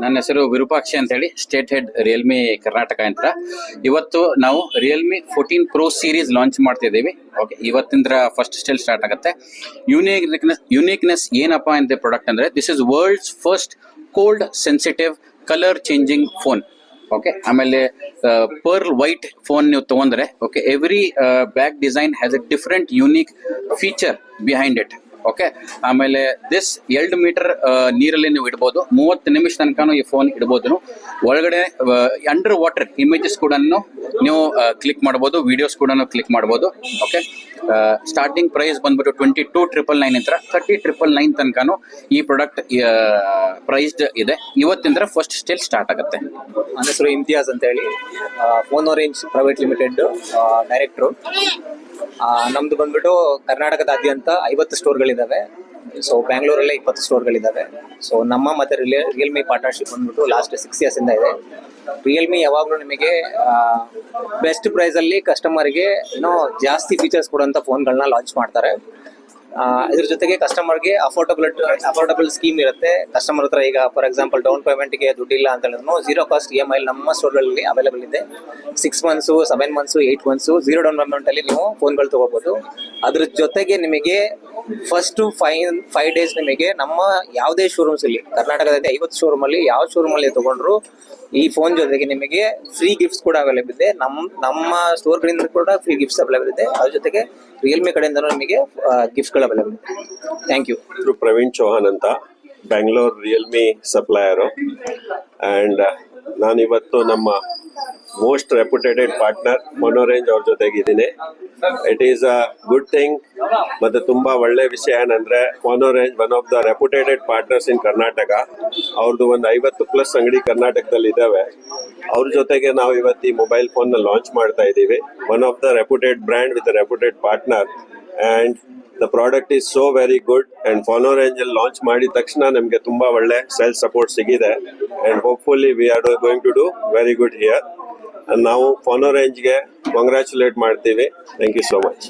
ನನ್ನ ಹೆಸರು ವಿರೂಪಾಕ್ಷಿ ಅಂತ ಹೇಳಿ, ಸ್ಟೇಟ್ ಹೆಡ್ ರಿಯಲ್ಮಿ ಕರ್ನಾಟಕ ಅಂತ. ಇವತ್ತು ನಾವು ರಿಯಲ್ಮಿ 14 Pro ಸೀರೀಸ್ ಲಾಂಚ್ ಮಾಡ್ತಿದ್ದೀವಿ. ಓಕೆ, ಇವತ್ತಿಂದ ಫಸ್ಟ್ ಸ್ಟೈಲ್ ಸ್ಟಾರ್ಟ್ ಆಗುತ್ತೆ. ಯುನೀಕ್ನೆಸ್ ಏನಪ್ಪ ಅಂತ ಪ್ರಾಡಕ್ಟ್ ಅಂದ್ರೆ, this is world's first cold sensitive colour changing phone. Okay, ಆಮೇಲೆ ಪರ್ಲ್ ವೈಟ್ ಫೋನ್ ನೀವು ತಗೊಂಡ್ರೆ, okay, every back design has a different unique feature behind it. Okay, ಆಮೇಲೆ this 2 metre ನೀರಲ್ಲಿ ನೀವು ಇಡ್ಬೋದು. 30 ನಿಮಿಷ ತನಕ ಈ ಫೋನ್ ಇಡ್ಬೋದು. ಒಳಗಡೆ ಅಂಡರ್ ವಾಟರ್ ಇಮೇಜಸ್ ಕೂಡ ನೀವು ಕ್ಲಿಕ್ ಮಾಡ್ಬೋದು, ವಿಡಿಯೋಸ್ ಕೂಡ ಕ್ಲಿಕ್ ಮಾಡ್ಬೋದು. ಓಕೆ, ಸ್ಟಾರ್ಟಿಂಗ್ ಪ್ರೈಸ್ ಬಂದ್ಬಿಟ್ಟು 22,999 ಇಂದ 30,999 ತನಕ ಈ ಪ್ರಾಡಕ್ಟ್ ಪ್ರೈಸ್ಡ್ ಇದೆ. ಇವತ್ತಿಂದ ಫಸ್ಟ್ ಸ್ಟೇಲ್ ಸ್ಟಾರ್ಟ್ ಆಗುತ್ತೆ. ನನ್ನ ಹೆಸರು ಇಮ್ತಿಯಾಜ್ ಅಂತ ಹೇಳಿ, ಫೋನ್ ಆರೆಂಜ್ ಪ್ರೈವೇಟ್ ಲಿಮಿಟೆಡ್ ಡೈರೆಕ್ಟ್ರು. ನಮ್ದು ಬಂದ್ಬಿಟ್ಟು ಕರ್ನಾಟಕದಾದ್ಯಂತ 50 ಸ್ಟೋರ್ಗಳಿದ್ದಾವೆ. ಸೊ ಬ್ಯಾಂಗ್ಳೂರಲ್ಲೇ 20 ಸ್ಟೋರ್ಗಳಿದ್ದಾವೆ. ಸೊ ನಮ್ಮ ಮತ್ತೆ ರಿಯಲ್ಮಿ ಪಾರ್ಟ್ನರ್ಶಿಪ್ ಬಂದ್ಬಿಟ್ಟು ಲಾಸ್ಟ್ 6 years ಇಂದ ಇದೆ. ರಿಯಲ್ಮಿ ಯಾವಾಗಲೂ ನಿಮಗೆ ಬೆಸ್ಟ್ ಪ್ರೈಸಲ್ಲಿ ಕಸ್ಟಮರ್ಗೆ ಜಾಸ್ತಿ ಫೀಚರ್ಸ್ ಕೊಡುವಂಥ ಫೋನ್ಗಳನ್ನ ಲಾಂಚ್ ಮಾಡ್ತಾರೆ. ಇದ್ರ ಜೊತೆಗೆ ಕಸ್ಟಮರ್ಗೆ ಅಫೋರ್ಡಬಲ್ ಸ್ಕೀಮ್ ಇರುತ್ತೆ. ಕಸ್ಟಮರ್ ಹತ್ರ ಈಗ ಫಾರ್ ಎಕ್ಸಾಂಪಲ್ ಡೌನ್ ಪೇಮೆಂಟ್ಗೆ ದುಡ್ಡಿಲ್ಲ ಅಂತ ಹೇಳಿದ್ರು 0 ಕಾಸ್ಟ್ EMI ನಮ್ಮ ಸ್ಟೋರ್ಗಳಲ್ಲಿ ಅವೈಲೇಬಲ್ ಇದೆ. 6 months, 7 months, 8 months 0 ಡೌನ್ ಪೇಮೆಂಟಲ್ಲಿ ನೀವು ಫೋನ್ಗಳು ತೊಗೋಬೋದು. ಅದ್ರ ಜೊತೆಗೆ ನಿಮಗೆ ಫಸ್ಟ್ 5 days ನಿಮಗೆ ನಮ್ಮ ಯಾವುದೇ ಶೋರೂಮ್ಸಲ್ಲಿ ಕರ್ನಾಟಕದ 50 ಶೋರೂಮಲ್ಲಿ ಯಾವ ಶೋರೂಮಲ್ಲಿ ತೊಗೊಂಡ್ರು ಈ ಫೋನ್ ಜೊತೆಗೆ ನಿಮಗೆ ಫ್ರೀ ಗಿಫ್ಟ್ಸ್ ಕೂಡ ಅವೈಲೇಬಲ್ ಇದೆ. ನಮ್ಮ ಸ್ಟೋರ್ಗಳಿಂದ ಕೂಡ ಫ್ರೀ ಗಿಫ್ಟ್ಸ್ ಅವೈಲೇಬಲ್ ಇದೆ. ಅದ್ರ ಜೊತೆಗೆ ರಿಯಲ್ಮಿ ಕಡೆಯಿಂದ ನಿಮಗೆ ಗಿಫ್ಟ್ಗಳು ಅವೈಲೇಬಲ್ ಇದೆ. Thank you. ಪ್ರವೀಣ್ ಚೌಹಾನ್ ಅಂತ, ಬ್ಯಾಂಗ್ಳೂರ್ ರಿಯಲ್ಮಿ ಸಪ್ಲೈಯರು. ಆ್ಯಂಡ್ ನಾನಿವತ್ತು ನಮ್ಮ ಮೋಸ್ಟ್ ರೆಪ್ಯುಟೇಟೆಡ್ ಪಾರ್ಟ್ನರ್ ಮೊನೋರೇಂಜ್ ಅವ್ರ ಜೊತೆಗಿದ್ದೀನಿ. It is a good thing. ಮತ್ತು ತುಂಬ ಒಳ್ಳೆ ವಿಷಯ ಏನಂದರೆ, Monorange one of the reputed partners in Karnataka. ಅವ್ರದ್ದು ಒಂದು 50+ ಅಂಗಡಿ ಕರ್ನಾಟಕದಲ್ಲಿ ಇದ್ದಾವೆ. ಅವ್ರ ಜೊತೆಗೆ ನಾವು ಇವತ್ತು ಈ ಮೊಬೈಲ್ ಫೋನ್ನ ಲಾಂಚ್ ಮಾಡ್ತಾ ಇದ್ದೀವಿ. One of the reputed brand with reputed partner. And the product is so very good. And Phonorange ಅಲ್ಲಿ ಲಾಂಚ್ ಮಾಡಿದ ತಕ್ಷಣ ನಮಗೆ ತುಂಬ ಒಳ್ಳೆ ಸೇಲ್ಸ್ ಸಪೋರ್ಟ್ ಸಿಗಿದೆ. And hopefully we are going to do very good here. ನಾವು ಫೋನೋರೇಂಜ್ಗೆ ಕಂಗ್ರ್ಯಾಚುಲೇಟ್ ಮಾಡ್ತೀವಿ. Thank you so much.